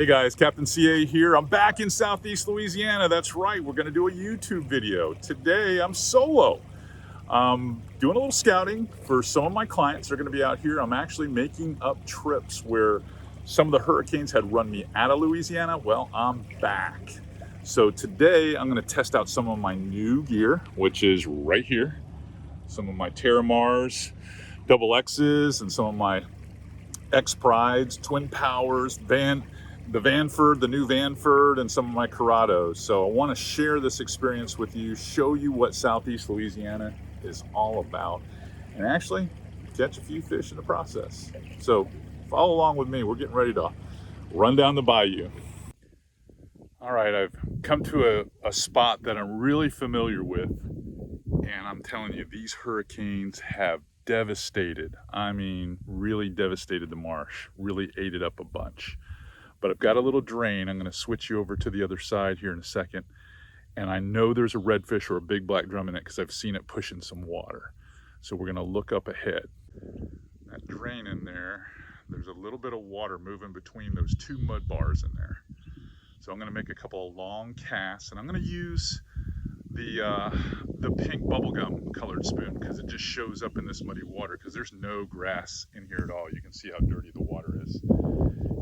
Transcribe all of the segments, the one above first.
Hey guys, Captain CA here. I'm back in Southeast Louisiana. That's right, we're gonna do a YouTube video. Today I'm solo. Doing a little scouting for some of my clients. They're gonna be out here. I'm actually making up trips where some of the hurricanes had run me out of Louisiana. Well, I'm back. So today I'm gonna test out some of my new gear, which is right here. Some of my Terramars, double X's, and some of my X Prides, Twin Powers, the Vanford, the new Vanford, and some of my Corrados. So I want to share this experience with you, show you what Southeast Louisiana is all about, and actually catch a few fish in the process. So follow along with me. We're getting ready to run down the bayou. All right, I've come to a spot that I'm really familiar with, and I'm telling you, these hurricanes have devastated, I mean really devastated the marsh, really ate it up a bunch. But I've got a little drain. I'm going to switch you over to the other side here in a second, and I know there's a redfish or a big black drum in it because I've seen it pushing some water. So we're going to look up ahead. That drain in there, there's a little bit of water moving between those two mud bars in there. So I'm going to make a couple of long casts, and I'm going to use the pink bubblegum colored spoon because it just shows up in this muddy water because there's no grass in here at all. You can see how dirty the water is.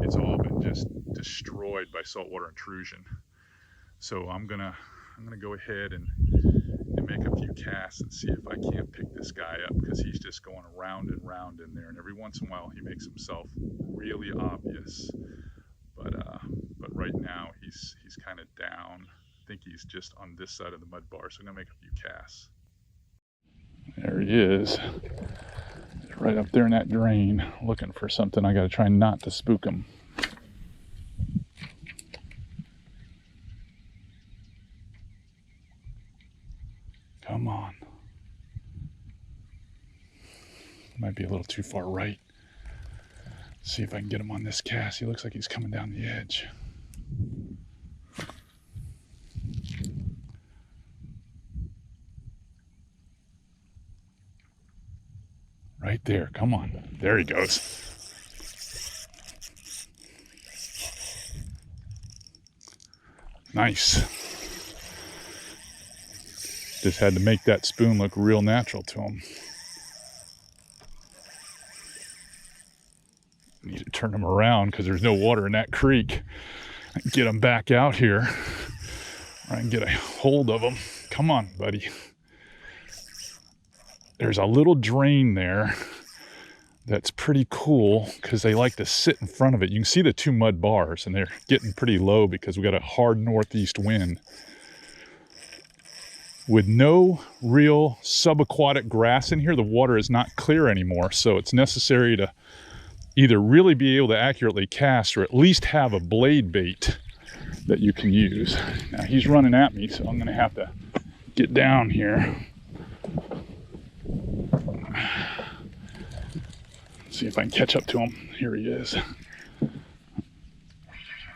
It's all been just destroyed by saltwater intrusion. So I'm gonna go ahead and make a few casts and see if I can't pick this guy up because he's just going round and round in there, and every once in a while he makes himself really obvious. But right now he's kind of down. I think he's just on this side of the mud bar, so I'm gonna make a few casts. There he is. He's right up there in that drain, looking for something. I gotta try not to spook him. Come on. Might be a little too far right. See if I can get him on this cast. He looks like he's coming down the edge. Right there, come on. There he goes. Nice. Just had to make that spoon look real natural to him. Need to turn him around because there's no water in that creek. Get him back out here. I can get a hold of him. Come on, buddy. There's a little drain there that's pretty cool because they like to sit in front of it. You can see the two mud bars, and they're getting pretty low because we got a hard northeast wind. With no real subaquatic grass in here, the water is not clear anymore, so it's necessary to either really be able to accurately cast or at least have a blade bait that you can use. Now he's running at me, so I'm gonna have to get down here. See if I can catch up to him. Here he is.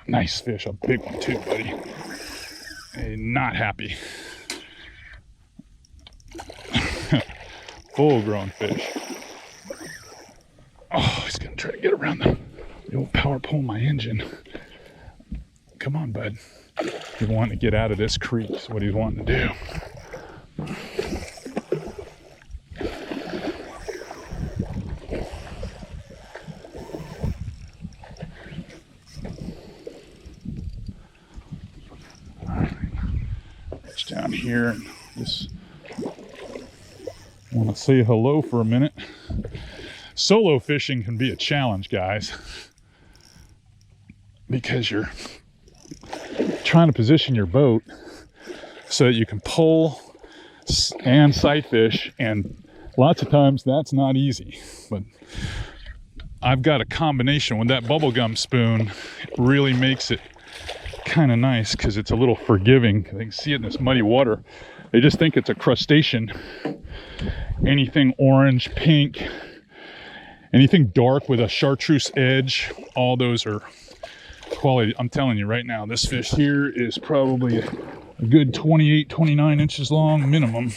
Nice fish, a big one too, buddy. Not happy. Full grown fish. Oh, he's gonna try to get around the old power pull my engine. Come on, bud. He's wanting to get out of this creek is what he's wanting to do. Down here and just want to say hello for a minute. Solo fishing can be a challenge, guys, because you're trying to position your boat so that you can pull and sight fish, and lots of times that's not easy. But I've got a combination with that bubblegum spoon. It really makes it kind of nice because it's a little forgiving. They can see it in this muddy water. They just think it's a crustacean. Anything orange, pink, anything dark with a chartreuse edge, all those are quality. I'm telling you right now, this fish here is probably a good 28, 29 inches long minimum.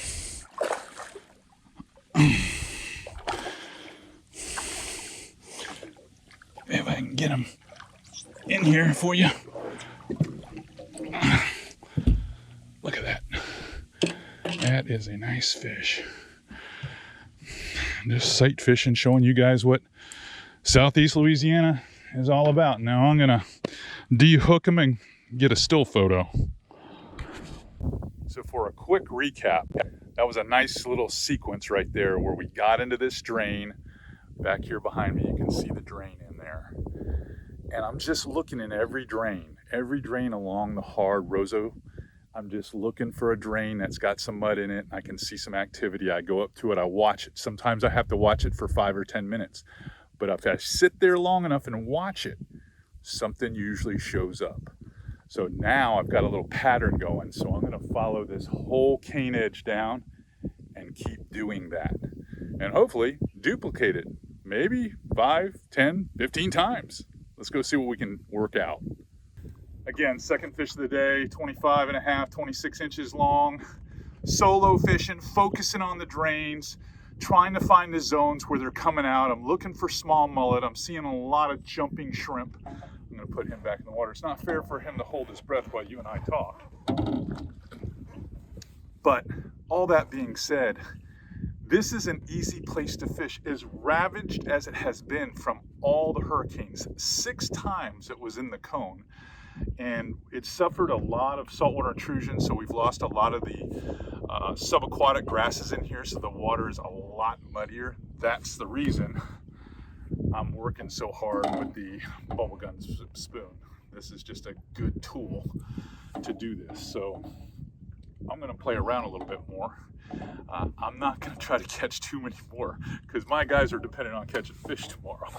If I can get him in here. there for you. Look at that. That is a nice fish. Just sight fishing, showing you guys what Southeast Louisiana is all about. Now I'm gonna de-hook him and get a still photo. So for a quick recap, that was a nice little sequence right there where we got into this drain. Back here behind me, you can see the drain in there. And I'm just looking in every drain along the hard Roseau. I'm just looking for a drain that's got some mud in it. I can see some activity. I go up to it, I watch it. Sometimes I have to watch it for 5 or 10 minutes. But if I sit there long enough and watch it, something usually shows up. So now I've got a little pattern going. So I'm gonna follow this whole cane edge down and keep doing that. And hopefully duplicate it. Maybe 5, 10, 15 times. Let's go see what we can work out. Again, second fish of the day, 25 and a half, 26 inches long. Solo fishing, focusing on the drains, trying to find the zones where they're coming out. I'm looking for small mullet. I'm seeing a lot of jumping shrimp. I'm gonna put him back in the water. It's not fair for him to hold his breath while you and I talk. But all that being said, this is an easy place to fish, as ravaged as it has been from all the hurricanes. 6 times it was in the cone, and it suffered a lot of saltwater intrusion, so we've lost a lot of the subaquatic grasses in here, so the water is a lot muddier. That's the reason I'm working so hard with the bubblegum spoon. This is just a good tool to do this, so I'm going to play around a little bit more. I'm not going to try to catch too many more because my guys are dependent on catching fish tomorrow.